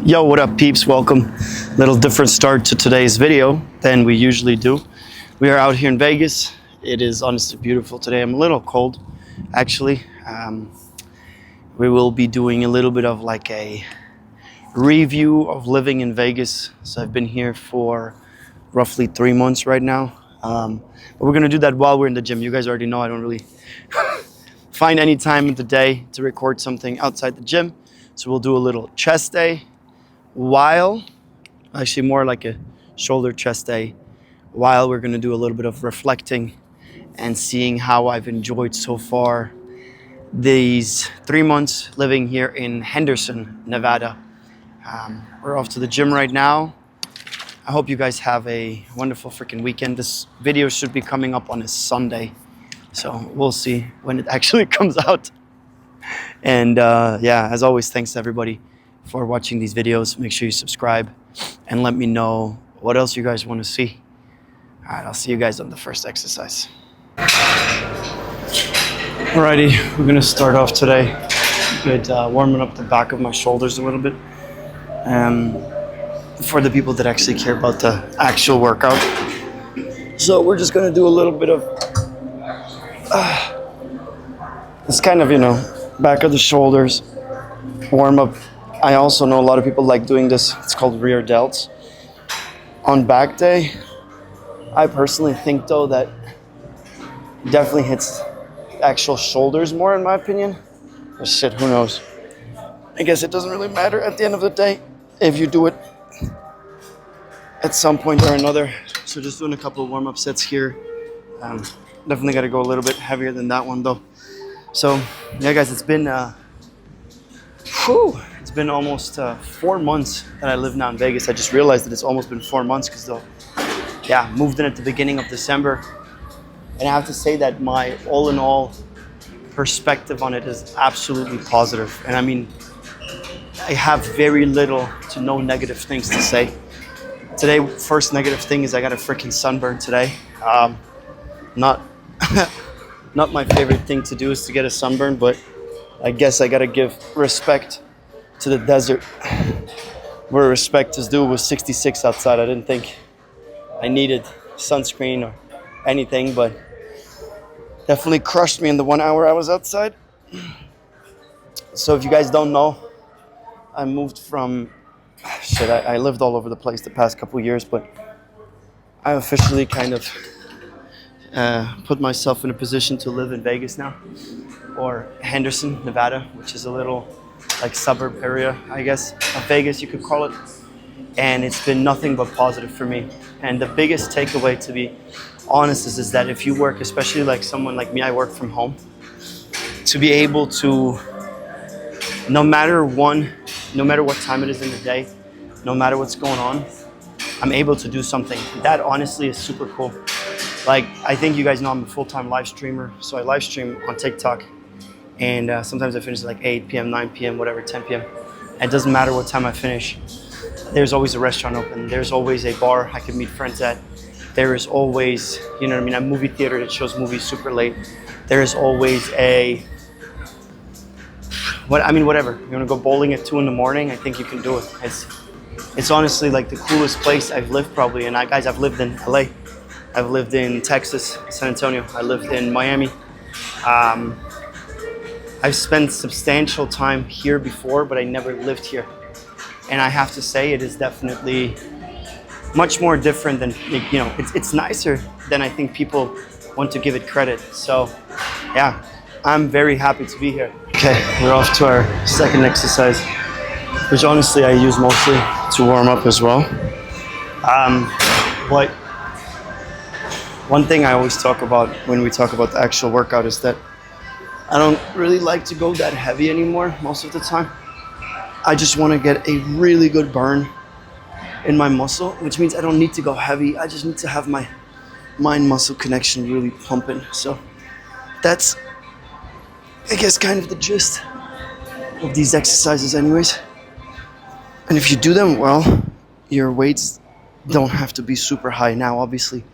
Yo, what up peeps? Welcome. Little different start to today's video than we usually do. We are out here in Vegas. It is honestly beautiful today. I'm a little cold, actually. We will be doing a little bit of like a review of living in Vegas. So I've been here for roughly 3 months right now. But we're gonna do that while we're in the gym. You guys already know I don't really find any time of the day to record something outside the gym. So we'll do a little chest day while, actually more like a shoulder chest day, while we're gonna do a little bit of reflecting and seeing how I've enjoyed so far these 3 months living here in Henderson, Nevada. We're off to the gym right now. I hope you guys have a wonderful freaking weekend. This video should be coming up on a Sunday, so we'll see when it actually comes out. And yeah, as always, thanks to everybody for watching these videos. Make sure you subscribe and let me know what else you guys want to see. All right, I'll see you guys on the first exercise. Alrighty, we're gonna start off today with warming up the back of my shoulders a little bit. For the people that actually care about the actual workout. So we're just gonna do a little bit of it's kind of, back of the shoulders, warm up. I also know a lot of people like doing this. It's called rear delts. On back day, I personally think though that definitely hits actual shoulders more in my opinion. But shit, who knows? I guess it doesn't really matter at the end of the day if you do it at some point or another. So just doing a couple of warm-up sets here. Definitely got to go a little bit heavier than that one though. So yeah guys, it's been almost 4 months that I live now in Vegas. I just realized that it's almost been 4 months because moved in at the beginning of December. And I have to say that my all in all perspective on it is absolutely positive. And I mean, I have very little to no negative things to say. Today, first negative thing is I got a freaking sunburn today. Not my favorite thing to do is to get a sunburn, but I guess I gotta give respect to the desert where respect is due. It was 66 outside. I didn't think I needed sunscreen or anything, but definitely crushed me in the 1 hour I was outside. So if you guys don't know, I moved from, I lived all over the place the past couple years, but I officially kind of put myself in a position to live in Vegas now, or Henderson, Nevada, which is a little like suburb area, I guess, of Vegas, you could call it. And it's been nothing but positive for me. And the biggest takeaway, to be honest, is that if you work, especially like someone like me, I work from home, to be able to, no matter what time it is in the day, no matter what's going on, I'm able to do something. That honestly is super cool. Like, I think you guys know I'm a full-time live streamer, so I live stream on TikTok, and sometimes I finish at like 8 p.m., 9 p.m., whatever, 10 p.m. It doesn't matter what time I finish. There's always a restaurant open. There's always a bar I can meet friends at. There is always, a movie theater that shows movies super late. There is always whatever. You want to go bowling at 2 in the morning? I think you can do it. It's honestly like the coolest place I've lived probably. And I've lived in LA. I've lived in Texas, San Antonio. I lived in Miami. I've spent substantial time here before, but I never lived here. And I have to say it is definitely much more different than, it's nicer than I think people want to give it credit. So yeah, I'm very happy to be here. Okay, we're off to our second exercise, which honestly I use mostly to warm up as well. But one thing I always talk about when we talk about the actual workout is that I don't really like to go that heavy anymore most of the time. I just want to get a really good burn in my muscle, which means I don't need to go heavy. I just need to have my mind-muscle connection really pumping. So that's, I guess, kind of the gist of these exercises anyways. And if you do them well, your weights don't have to be super high. Now, obviously,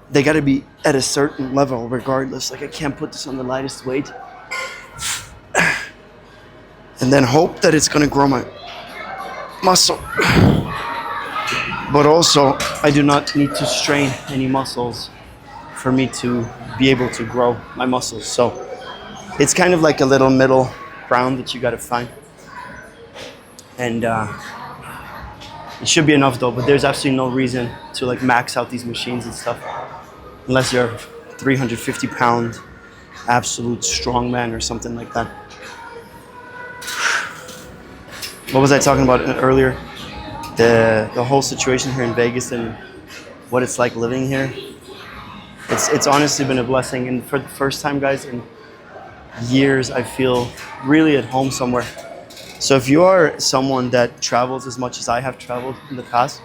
they got to be at a certain level regardless. Like, I can't put this on the lightest weight and then hope that it's going to grow my muscle. But also, I do not need to strain any muscles for me to be able to grow my muscles. So it's kind of like a little middle ground that you gotta find. And it should be enough though, but there's absolutely no reason to like max out these machines and stuff unless you're a 350 pound absolute strongman or something like that. What was I talking about earlier? The whole situation here in Vegas and what it's like living here. It's honestly been a blessing, and for the first time, guys, in years, I feel really at home somewhere. So if you are someone that travels as much as I have traveled in the past,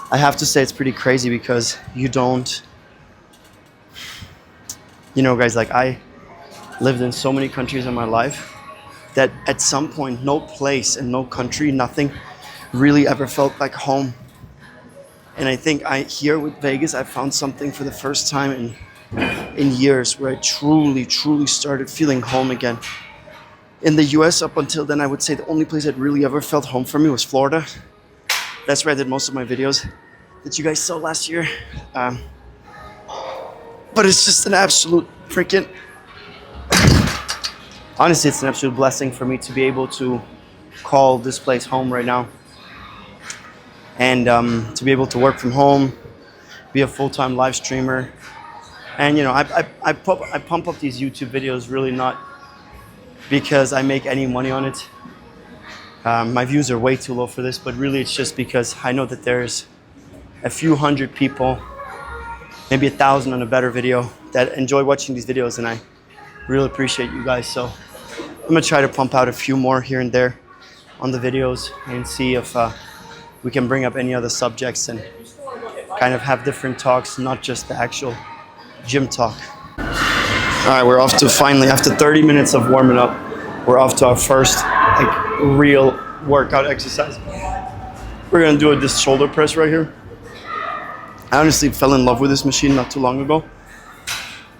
I have to say it's pretty crazy because you don't, you know, guys, like I lived in so many countries in my life that at some point, no place and no country, nothing really ever felt like home. And I think here with Vegas, I found something for the first time in years where I truly started feeling home again. In the US, up until then, I would say the only place that really ever felt home for me was Florida. That's where I did most of my videos that you guys saw last year. But it's just an absolute freaking... Honestly, it's an absolute blessing for me to be able to call this place home right now. And to be able to work from home, be a full-time live streamer. And you know, I pump up these YouTube videos really not because I make any money on it. My views are way too low for this, but really it's just because I know that there's a few hundred people, maybe 1,000 on a better video, that enjoy watching these videos, and I really appreciate you guys. So I'm gonna try to pump out a few more here and there on the videos and see if we can bring up any other subjects and kind of have different talks, not just the actual gym talk. All right, we're off to finally, after 30 minutes of warming up, we're off to our first like real workout exercise. We're gonna do this shoulder press right here. I honestly fell in love with this machine not too long ago.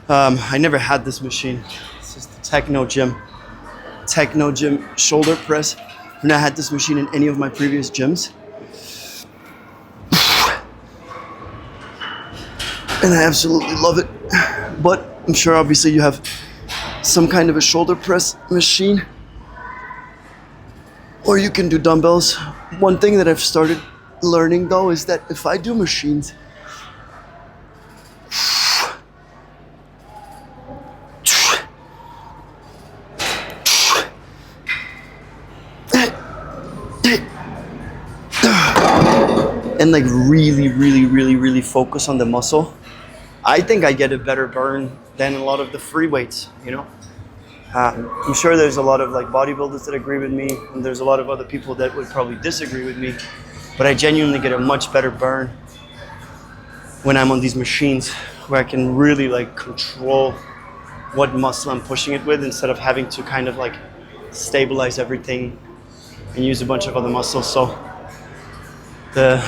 I never had this machine. This is the Techno Gym shoulder press. I've not had this machine in any of my previous gyms. And I absolutely love it. But I'm sure obviously you have some kind of a shoulder press machine. Or you can do dumbbells. One thing that I've started learning though is that if I do machines, and like really focus on the muscle, I think I get a better burn than a lot of the free weights, you know? I'm sure there's a lot of like bodybuilders that agree with me, and there's a lot of other people that would probably disagree with me, but I genuinely get a much better burn when I'm on these machines where I can really like control what muscle I'm pushing it with instead of having to kind of like stabilize everything and use a bunch of other muscles. So this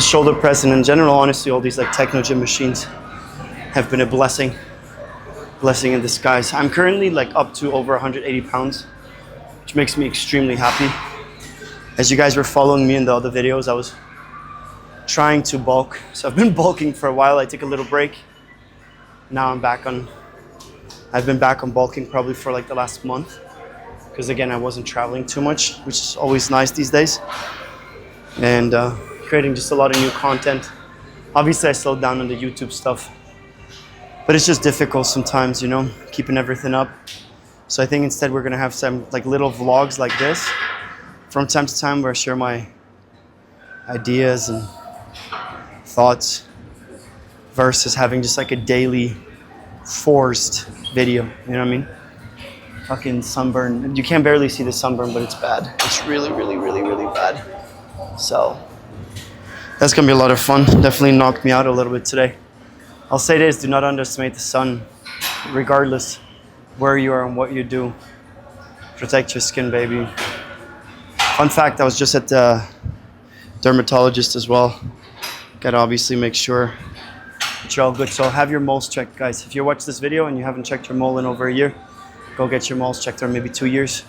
shoulder press and in general, honestly, all these like Techno Gym machines have been a blessing in disguise. I'm currently like up to over 180 pounds, which makes me extremely happy. As you guys were following me in the other videos, I was trying to bulk. So I've been bulking for a while. I took a little break. Now I've been back on bulking probably for like the last month, because again, I wasn't traveling too much, which is always nice these days. And creating just a lot of new content. Obviously, I slowed down on the YouTube stuff, but it's just difficult sometimes, you know, keeping everything up. So I think instead we're gonna have some like little vlogs like this from time to time where I share my ideas and thoughts versus having just like a daily forced video, you know what I mean? Fucking sunburn. You can barely see the sunburn, but it's bad. It's really bad. So that's gonna be a lot of fun. Definitely knocked me out a little bit today. I'll say this, do not underestimate the sun, regardless where you are and what you do. Protect your skin, baby. Fun fact, I was just at the dermatologist as well. Gotta obviously make sure that you're all good. So have your moles checked, guys. If you watch this video and you haven't checked your mole in over a year, go get your moles checked, or maybe 2 years.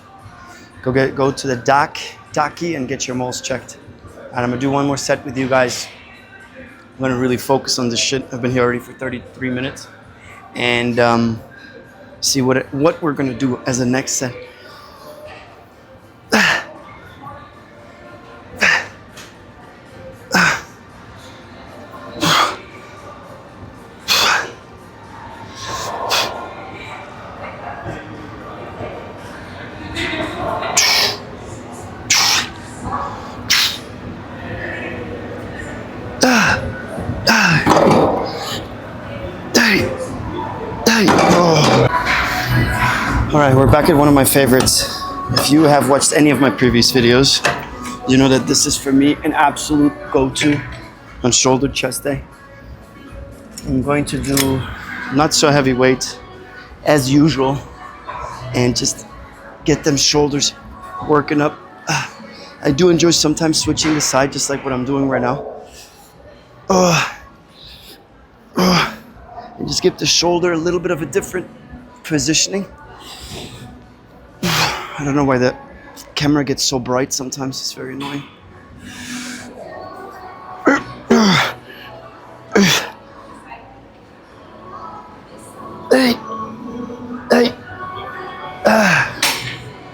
Go to the doc taki and get your moles checked. And I'm gonna do one more set with you guys. I'm gonna really focus on this shit. I've been here already for 33 minutes. And see what we're gonna do as a next set. All right, we're back at one of my favorites. If you have watched any of my previous videos, you know that this is for me an absolute go-to on shoulder chest day. I'm going to do not so heavy weight as usual and just get them shoulders working up. I do enjoy sometimes switching the side, just like what I'm doing right now. And just give the shoulder a little bit of a different positioning. I don't know why the camera gets so bright sometimes, it's very annoying.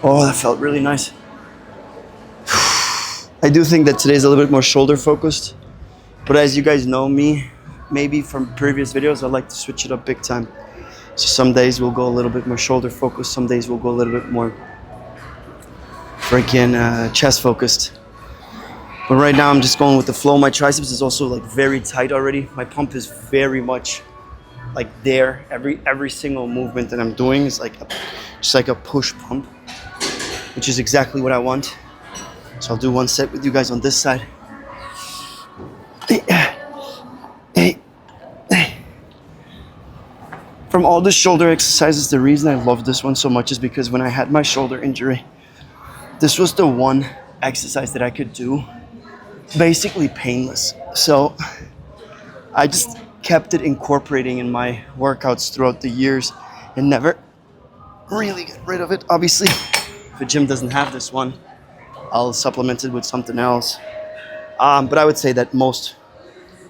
Oh, that felt really nice. I do think that today's a little bit more shoulder focused, but as you guys know me, maybe from previous videos, I like to switch it up big time. So some days we'll go a little bit more shoulder focused, some days we'll go a little bit more freaking chest focused. But right now I'm just going with the flow. My triceps is also like very tight already. My pump is very much like there. Every single movement that I'm doing is like just like a push pump, which is exactly what I want. So I'll do one set with you guys on this side. From all the shoulder exercises, the reason I love this one so much is because when I had my shoulder injury, this was the one exercise that I could do basically painless. So I just kept it incorporating in my workouts throughout the years and never really get rid of it. Obviously, if a gym doesn't have this one, I'll supplement it with something else. But I would say that most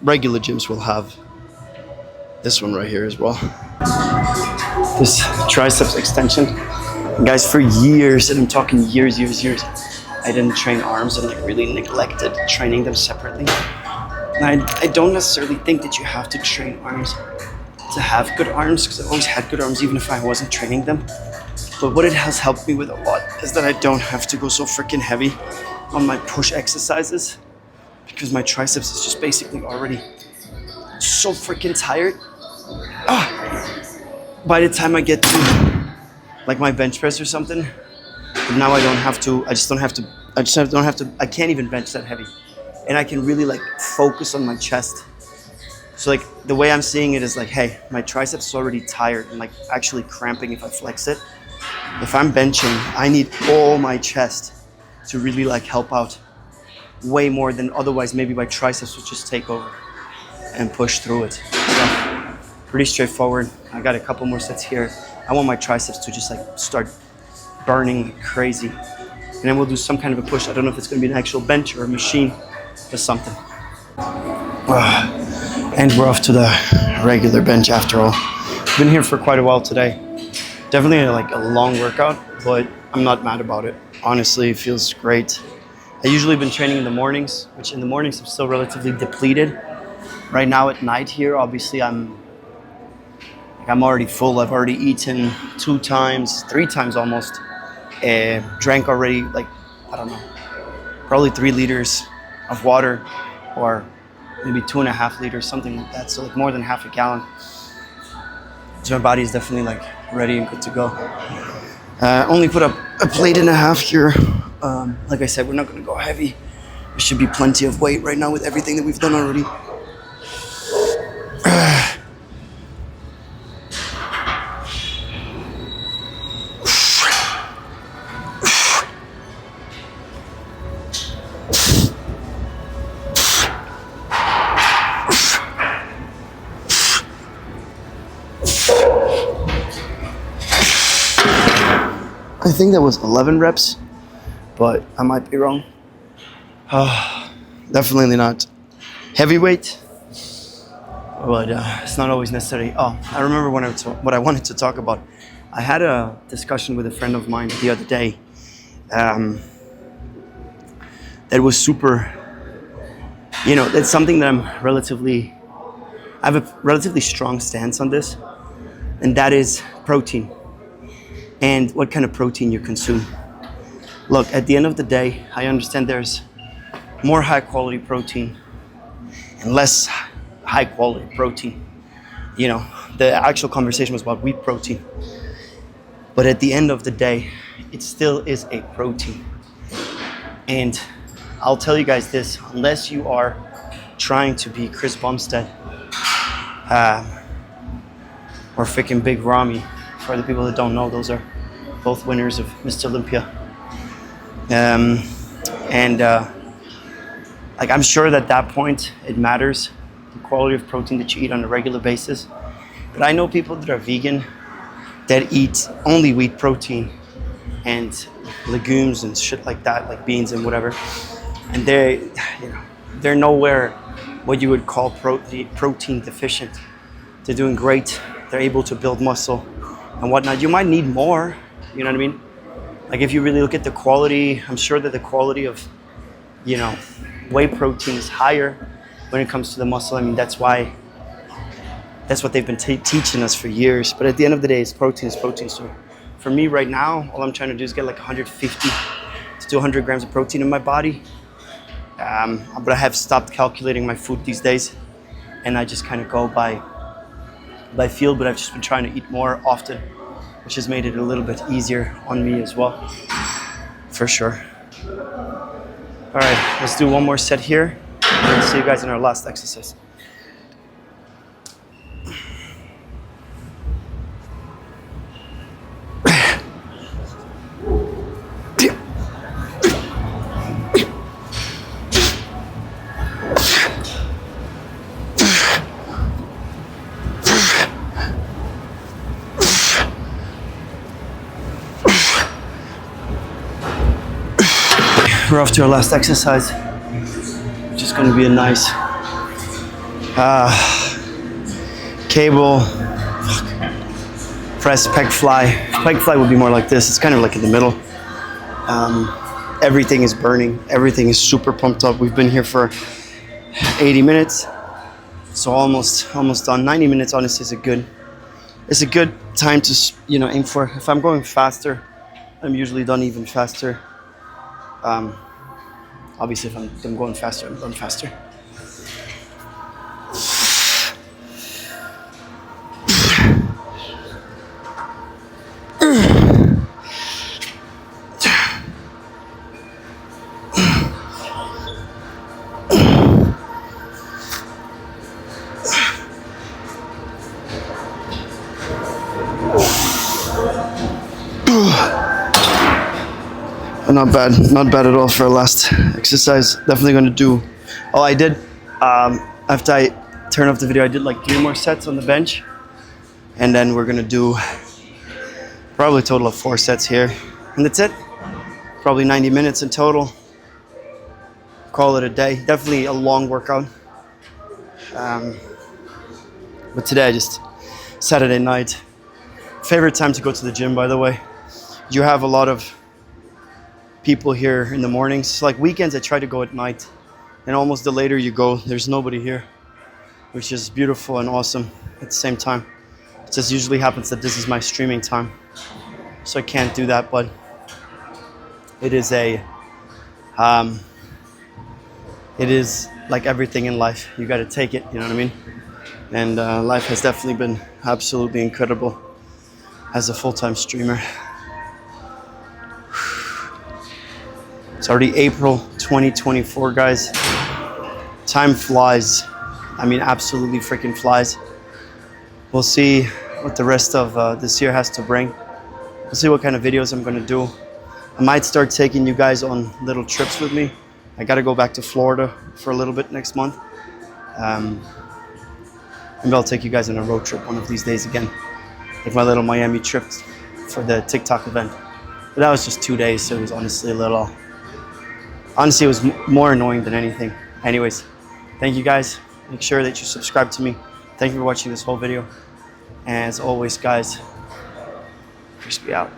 regular gyms will have this one right here as well. This triceps extension. Guys, for years, and I'm talking years, I didn't train arms and like really neglected training them separately. And I don't necessarily think that you have to train arms to have good arms, because I've always had good arms even if I wasn't training them. But what it has helped me with a lot is that I don't have to go so freaking heavy on my push exercises, because my triceps is just basically already so freaking tired. By the time I get to like my bench press or something, but now I can't even bench that heavy. And I can really like focus on my chest. So like the way I'm seeing it is like, hey, my triceps is already tired and like actually cramping if I flex it. If I'm benching, I need all my chest to really like help out way more than otherwise maybe my triceps would just take over and push through it. So pretty straightforward. I got a couple more sets here. I want my triceps to just like start burning like crazy. And then we'll do some kind of a push. I don't know if it's gonna be an actual bench or a machine or something. And we're off to the regular bench after all. Been here for quite a while today. Definitely like a long workout, but I'm not mad about it. Honestly, it feels great. I usually been training in the mornings, which in the mornings I'm still relatively depleted. Right now at night here, obviously I'm already full. I've already eaten 2 times, 3 times almost. Drank already like, I don't know, probably 3 liters of water, or maybe 2.5 liters, something like that. So like more than half a gallon. So my body is definitely like ready and good to go. Only put up a plate and a half here. Like I said, we're not gonna go heavy. There should be plenty of weight right now with everything that we've done already. I think that was 11 reps, but I might be wrong. Definitely not heavyweight, but it's not always necessary. Oh, I remember what I wanted to talk about. I had a discussion with a friend of mine the other day. That was super. It's something that I have a relatively strong stance on this, and that is protein and what kind of protein you consume. Look, at the end of the day, I understand there's more high quality protein and less high quality protein. The actual conversation was about wheat protein. But at the end of the day, it still is a protein. And I'll tell you guys this, unless you are trying to be Chris Bumstead or freaking Big Ramy, for the people that don't know, those are both winners of Mr. Olympia. I'm sure that point, it matters, the quality of protein that you eat on a regular basis. But I know people that are vegan that eat only wheat protein and legumes and shit like that, like beans and whatever. And they're nowhere what you would call protein deficient. They're doing great. They're able to build muscle and whatnot. You might need more, you know what I mean? Like if you really look at the quality, I'm sure that the quality of, whey protein is higher when it comes to the muscle. I mean, that's what they've been teaching us for years. But at the end of the day, it's protein. So for me right now, all I'm trying to do is get like 150 to 200 grams of protein in my body. But I have stopped calculating my food these days, and I just kind of go by feel. But I've just been trying to eat more often, which has made it a little bit easier on me as well, for sure. All right, let's do one more set here, and see you guys in our last exercise. We're off to our last exercise, which is going to be a nice cable press pec fly. Pec fly would be more like this. It's kind of like in the middle. Everything is burning. Everything is super pumped up. We've been here for 80 minutes, so almost done. 90 minutes honestly is a good time to aim for. If I'm going faster, I'm usually done even faster. Obviously, if I'm going faster, I'm done faster. Not bad at all for our last exercise. Definitely going to do. Oh, I did. After I turned off the video, I did like 3 more sets on the bench, and then we're gonna do probably a total of 4 sets here, and that's it. Probably 90 minutes in total. Call it a day. Definitely a long workout. But today, just Saturday night. Favorite time to go to the gym, by the way. You have a lot of people here in the mornings. Like weekends, I try to go at night, and almost the later you go, there's nobody here, which is beautiful and awesome at the same time. It just usually happens that this is my streaming time, so I can't do that. But it is it is like everything in life. You got to take it. You know what I mean? And life has definitely been absolutely incredible as a full-time streamer. It's already April 2024, guys. Time flies. I mean, absolutely freaking flies. We'll see what the rest of this year has to bring. We'll see what kind of videos I'm gonna do. I might start taking you guys on little trips with me. I gotta go back to Florida for a little bit next month. Maybe I'll take you guys on a road trip one of these days again. Like my little Miami trip for the TikTok event. But that was just 2 days, so it was honestly a little Honestly, it was more annoying than anything. Anyways, thank you guys. Make sure that you subscribe to me. Thank you for watching this whole video. And as always, guys, crispy out.